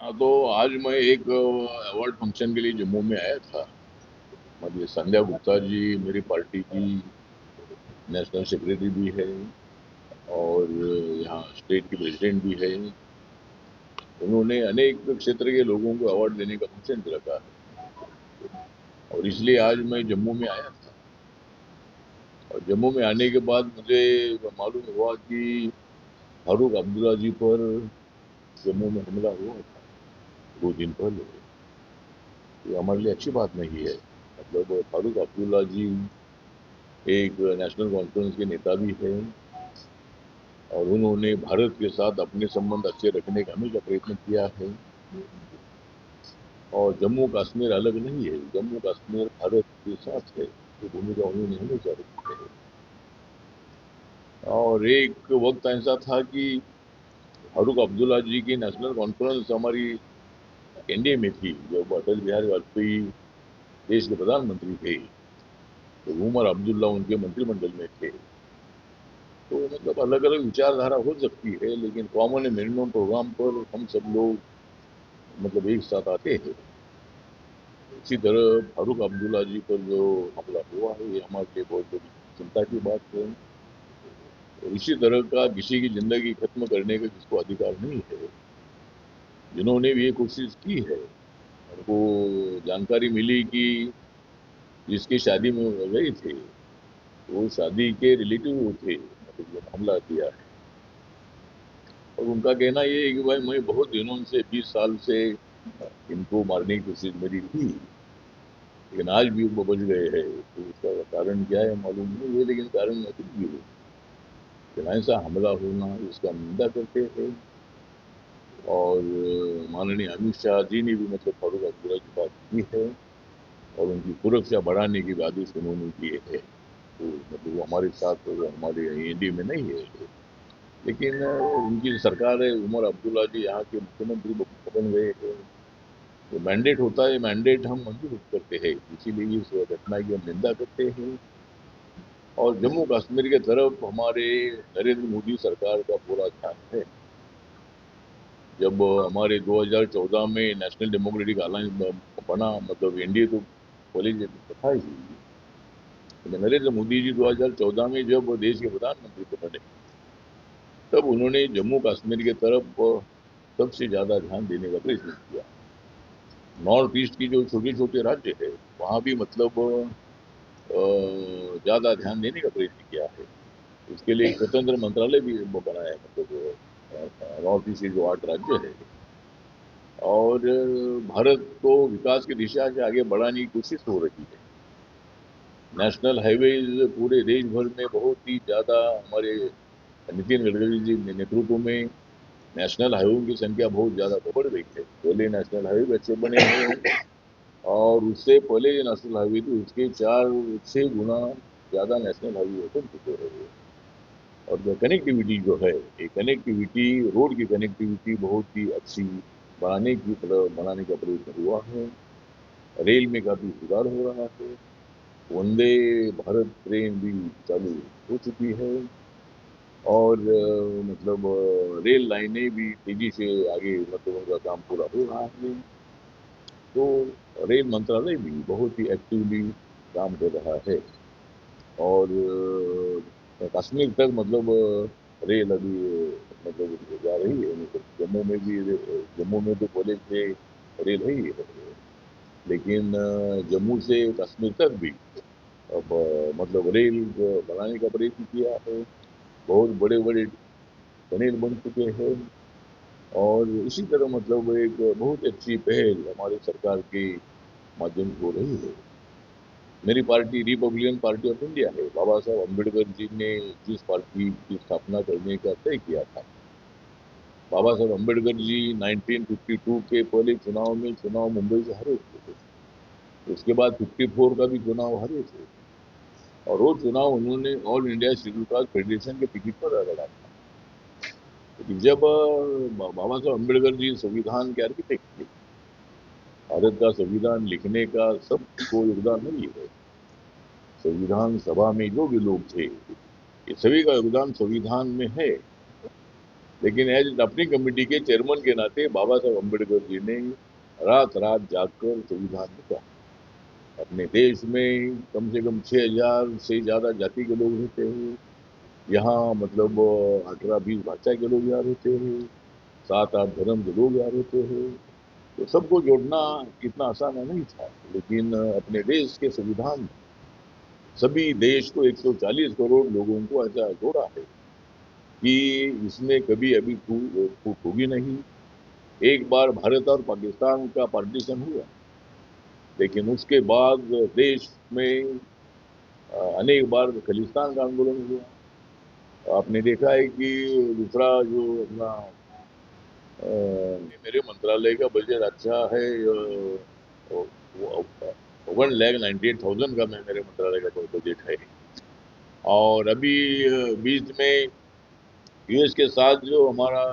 हाँ, तो आज मैं एक अवार्ड फंक्शन के लिए जम्मू में आया था। मतलब संध्या गुप्ता जी मेरी पार्टी की नेशनल सेक्रेटरी भी है और यहाँ स्टेट की प्रेसिडेंट भी है। उन्होंने अनेक क्षेत्र के लोगों को अवार्ड देने का फंक्शन रखा है और इसलिए आज मैं जम्मू में आया था। और जम्मू में आने के बाद मुझे मालूम हुआ कि फारूक अब्दुल्ला जी पर जम्मू में हमला हुआ था 2 दिन पहले। ये हमारे लिए अच्छी बात नहीं है। मतलब फारूक अब्दुल्ला जी एक नेशनल कॉन्फ्रेंस के नेता भी है और उन्होंने भारत के साथ अपने संबंध अच्छे रखने का हमेशा प्रयत्न किया है। और जम्मू कश्मीर अलग नहीं है, जम्मू कश्मीर भारत के साथ है, ये भूमिका उन्होंने हमेशा रखी है। और एक वक्त ऐसा था कि फारूक अब्दुल्ला जी की नेशनल कॉन्फ्रेंस हमारी एनडीए में थी जब अटल बिहारी वाजपेयी देश के प्रधानमंत्री थे, तो उमर अब्दुल्ला उनके मंत्रिमंडल में थे। तो मतलब अलग अलग विचारधारा हो सकती है, लेकिन कॉमन मिनिमम प्रोग्राम पर हम सब लोग मतलब एक साथ आते हैं। इसी तरह फारूक अब्दुल्ला जी पर जो हमला हुआ है ये हमारे लिए बहुत बड़ी चिंता की बात है। और इसी तरह का किसी की जिंदगी खत्म करने का जिसको अधिकार नहीं है, जिन्होंने भी ये कोशिश की है, उनको जानकारी मिली कि जिसकी शादी में वो गए थे वो शादी के रिलेटिव थे, मतलब जो हमला किया है। और उनका कहना ये है कि भाई मैं बहुत दिनों से 20 साल से इनको मारने की कोशिश मेरी थी, लेकिन आज भी वो बच गए हैं। तो उसका कारण क्या है मालूम नहीं है, लेकिन कारण मैं कुछ भी हूँ। लेकिन ऐसा हमला होना इसका निंदा करते हैं। और माननीय अमित शाह जी ने भी मतलब फारूक अब्दुल्ला की बात की है और उनकी सुरक्षा बढ़ाने की भी आदेश उन्होंने किए हैं। तो मतलब वो हमारे साथ, वो हमारे एनडीए में नहीं है, लेकिन उनकी सरकार है, उमर अब्दुल्ला जी यहाँ के मुख्यमंत्री बन गए हैं। जो मैंडेट होता है, मैंडेट हम मंजूर करते हैं, इसीलिए इस घटना की हम निंदा करते हैं। और जम्मू कश्मीर के तरफ हमारे नरेंद्र मोदी सरकार का पूरा ध्यान है। जब हमारे 2014 में नेशनल डेमोक्रेटिक अलायंस बना, मतलब एनडीए तो पहले था ही, लेकिन नरेंद्र मोदी जी 2014 में जब देश के प्रधानमंत्री बने, तब उन्होंने जम्मू कश्मीर के तरफ सबसे ज्यादा ध्यान देने का प्रयत्न किया। नॉर्थ ईस्ट की जो छोटे छोटे राज्य है वहां भी मतलब ज्यादा ध्यान देने का प्रयत्न किया है। इसके लिए एक स्वतंत्र मंत्रालय भी वो बनाया है, मतलब नॉर्थ ईस्ट के जो 8 राज्य है। और भारत को विकास की दिशा से आगे बढ़ाने की कोशिश हो रही है। नेशनल हाईवेज पूरे देश भर में बहुत ही ज्यादा हमारे नितिन गडकरी जी के नेतृत्व में नेशनल हाईवे की संख्या बहुत ज्यादा बढ़ गई है। पहले नेशनल हाईवे अच्छे बने हैं और उससे पहले जो नेशनल हाईवे थी उसके 4 से 6 गुना ज्यादा नेशनल हाईवे बन चुके हैं। और जो कनेक्टिविटी जो है, ये कनेक्टिविटी, रोड की कनेक्टिविटी बहुत ही अच्छी बनाने का प्रयत्न हुआ है। रेल में काफी सुधार हो रहा है। वंदे भारत ट्रेन भी चालू हो चुकी है। और मतलब रेल लाइनें भी तेजी से आगे, मतलब उनका काम पूरा हो रहा है। तो रेल मंत्रालय भी बहुत ही एक्टिवली काम कर रहा है। और कश्मीर तक मतलब रेल अभी मतलब जा रही है, मतलब जम्मू में भी जम्मू में तो पहले से रेल है ही है, लेकिन जम्मू से कश्मीर तक भी अब मतलब रेल बनाने का प्रयत्न किया है। बहुत बड़े बड़े टनल बन चुके हैं। और इसी तरह मतलब एक बहुत अच्छी पहल हमारी सरकार के माध्यम से हो रही है। मेरी party Republican party of India है। बाबा साहब अम्बेडकर जी ने जिस पार्टी की स्थापना करने का तय किया था, बाबा साहब अम्बेडकर जी 1952 के पहले चुनाव मुंबई से हारे थे। उसके बाद 54 का भी चुनाव हारे थे और वो चुनाव उन्होंने all India schedule caste federation के टिकट पर लड़ा था। लेकिन जब बाबा साहब अम्बेडकर जी संविधान के आर्किटेक्ट थे, भारत का संविधान लिखने का सबको योगदान नहीं है। संविधान सभा में जो भी लोग थे, ये सभी का योगदान संविधान में है। लेकिन एज ड्राफ्टिंग कमेटी के चेयरमैन के नाते बाबा साहब अम्बेडकर जी ने रात रात जागकर संविधान लिखा। अपने देश में कम से कम 6,000 से ज्यादा जाति के लोग रहते हैं। यहाँ मतलब 18-20 भाषा के लोग यहाँ रहते हैं, 7-8 धर्म के लोग यहाँ रहते हैं। तो सबको जोड़ना इतना आसान नहीं था, लेकिन अपने देश के संविधान ने सभी देश को 140 करोड़ लोगों को ऐसा जोड़ा है कि इसमें कभी अभी फूट होगी नहीं। एक बार भारत और पाकिस्तान का पार्टीशन हुआ, लेकिन उसके बाद देश में अनेक बार खालिस्तान का आंदोलन हुआ। आपने देखा है कि दूसरा जो अपना मेरे मंत्रालय का बजट अच्छा है, 1,98,000 का मेरे मंत्रालय का बजट है। और अभी बीच में यूएस के साथ जो हमारा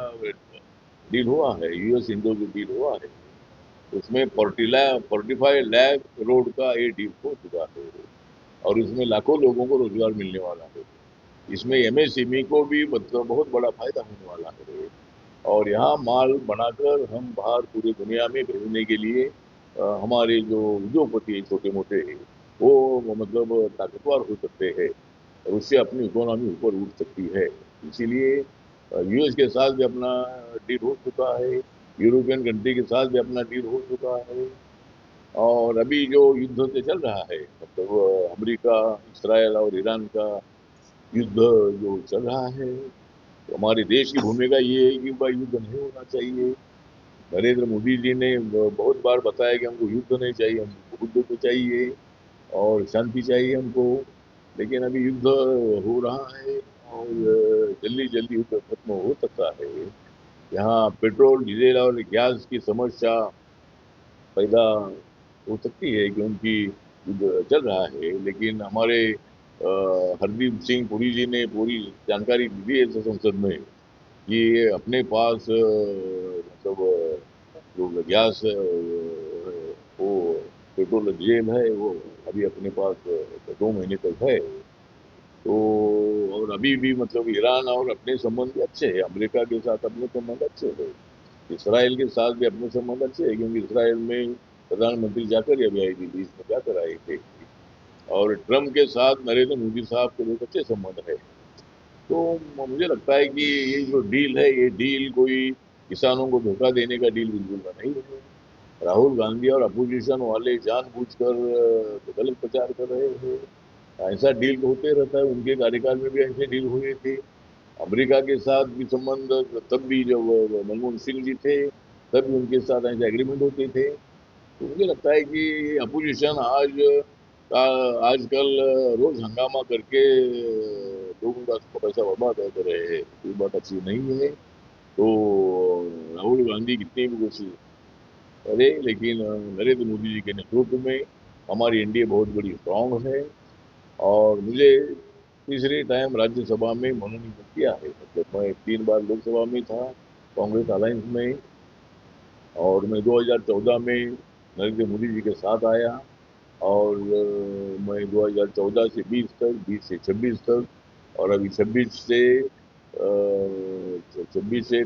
डील हुआ है, यूएस इंडो जो डील हुआ है, उसमें 45 लाख करोड़ का ये डील हो चुका है और इसमें लाखों लोगों को रोजगार मिलने वाला है। इसमें एमएसएमई को भी मतलब बहुत बड़ा फायदा होने वाला है और यहाँ माल बनाकर हम बाहर पूरी दुनिया में भेजने के लिए हमारे जो उद्योगपति है छोटे मोटे हैं, वो मतलब ताकतवर हो सकते हैं और उससे अपनी इकोनॉमी ऊपर उठ सकती है। इसीलिए यूएस के साथ भी अपना डील हो चुका है, यूरोपियन कंट्री के साथ भी अपना डील हो चुका है। और अभी जो युद्ध से चल रहा है, मतलब अमेरिका, इसराइल और ईरान का युद्ध जो चल रहा है, तो हमारे देश की भूमिका ये है कि भाई युद्ध नहीं होना चाहिए। नरेंद्र मोदी जी ने बहुत बार बताया कि हमको युद्ध नहीं चाहिए, हमको युद्ध तो चाहिए और शांति चाहिए हमको। लेकिन अभी युद्ध हो रहा है और जल्दी जल्दी युद्ध खत्म हो सकता है। यहाँ पेट्रोल, डीजल और गैस की समस्या पैदा हो सकती है क्योंकि युद्ध चल रहा है। लेकिन हमारे हरदीप सिंह पुरी जी ने पूरी जानकारी दी है संसद में कि अपने पास मतलब जो गैस वो पेट्रोल डीजल है वो अभी अपने पास 2 महीने तक है। तो और अभी भी मतलब ईरान और अपने संबंध अच्छे हैं, अमेरिका के साथ अपने संबंध अच्छे हैं, इसराइल के साथ भी अपने संबंध अच्छे हैं क्योंकि इसराइल में प्रधानमंत्री जाकर अभी आई थी, बीच में जाकर आए थे। और ट्रम्प के साथ नरेंद्र मोदी साहब के बहुत अच्छे संबंध है। तो मुझे लगता है कि ये जो डील है, ये डील कोई किसानों को धोखा देने का डील बिल्कुल नहीं है। राहुल गांधी और अपोजिशन वाले जानबूझकर गलत प्रचार कर रहे हैं। ऐसा डील होते रहता है, उनके कार्यकाल में भी ऐसे डील हुए थे। अमेरिका के साथ भी संबंध, तब भी जब मनमोहन सिंह जी थे तब भी उनके साथ ऐसे एग्रीमेंट होते थे। तो मुझे लगता है कि अपोजिशन आजकल रोज हंगामा करके लोगों का पैसा बर्बाद कर रहे हैं, ये बात अच्छी नहीं है। तो राहुल गांधी कितनी भी कोशिश करे, लेकिन नरेंद्र मोदी जी के नेतृत्व में हमारी एनडीए बहुत बड़ी स्ट्रांग है। और मुझे तीसरे टाइम राज्यसभा में मनोनीत किया है, मतलब मैं 3 बार लोकसभा में था कांग्रेस अलायंस में। और मैं 2014 में नरेंद्र मोदी जी के साथ आया और मैं 2014 से 20 तक, 20 से 26 तक और अभी 26 से 32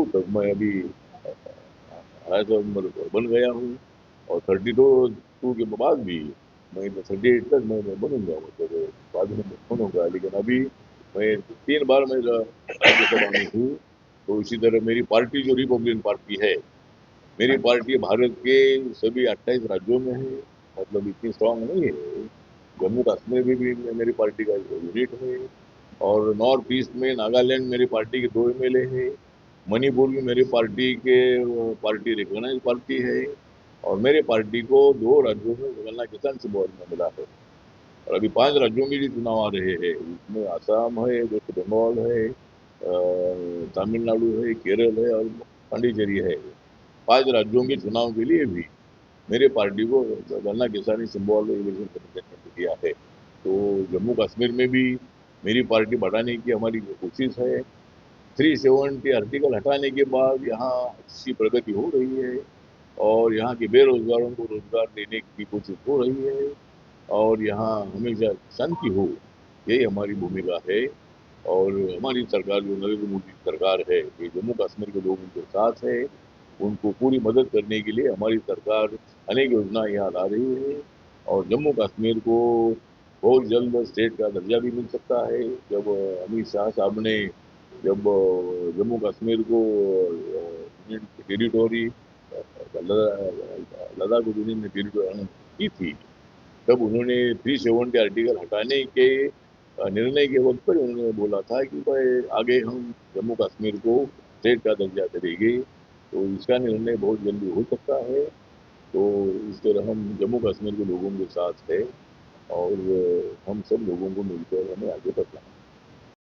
तक मैं अभी एज मेंबर बन गया हूँ। और 32 के बाद भी मैं 38 तक मैं बनूंगा, मतलब बाद में बनूंगा। लेकिन अभी मैं 3 बार मैं राज्यसभा में हूँ। तो इसी तरह मेरी पार्टी जो रिपब्लिकन पार्टी है, मेरी पार्टी भारत के सभी 28 राज्यों में है, मतलब इतनी स्ट्रांग नहीं है। जम्मू कश्मीर में भी मेरी पार्टी का यूनिट है और नॉर्थ ईस्ट में नागालैंड मेरी पार्टी के 2 एमएलए है। मणिपुर में मेरी पार्टी के पार्टी रिकॉग्नाइज पार्टी है और मेरे पार्टी को 2 राज्यों में गन्ना किसान सिंबल में मिला है। और अभी 5 राज्यों में भी चुनाव आ रहे हैं, इसमें आसाम है, वेस्ट बंगाल है, तमिलनाडु है, केरल है और पांडिचेरी है। 5 राज्यों के चुनाव के लिए भी मेरे पार्टी को गन्ना किसानी सिंबल इलेक्शन कमीशन ने दिया है। तो जम्मू कश्मीर में भी मेरी पार्टी बढ़ाने की हमारी कोशिश है। 370 आर्टिकल हटाने के बाद यहाँ अच्छी प्रगति हो रही है और यहाँ के बेरोजगारों को रोजगार देने की कोशिश हो रही है और यहाँ हमेशा शांति हो, यही हमारी भूमिका है। और हमारी सरकार जो नरेंद्र मोदी सरकार है, ये जम्मू कश्मीर के लोगों के साथ है। उनको पूरी मदद करने के लिए हमारी सरकार अनेक योजनाएं यहाँ ला रही है और जम्मू कश्मीर को बहुत जल्द स्टेट का दर्जा भी मिल सकता है। जब अमित शाह साहब ने जब जम्मू कश्मीर को union territory Ladakh union territory की थी, तब उन्होंने 370 आर्टिकल हटाने के निर्णय के वक्त पर उन्होंने बोला था कि भाई आगे हम जम्मू कश्मीर को स्टेट का दर्जा करेंगे। तो इसका निर्णय बहुत जल्दी हो सकता है। तो इस तरह हम जम्मू कश्मीर के लोगों के साथ है और हम सब लोगों को मिलकर हमें आगे बढ़ना है।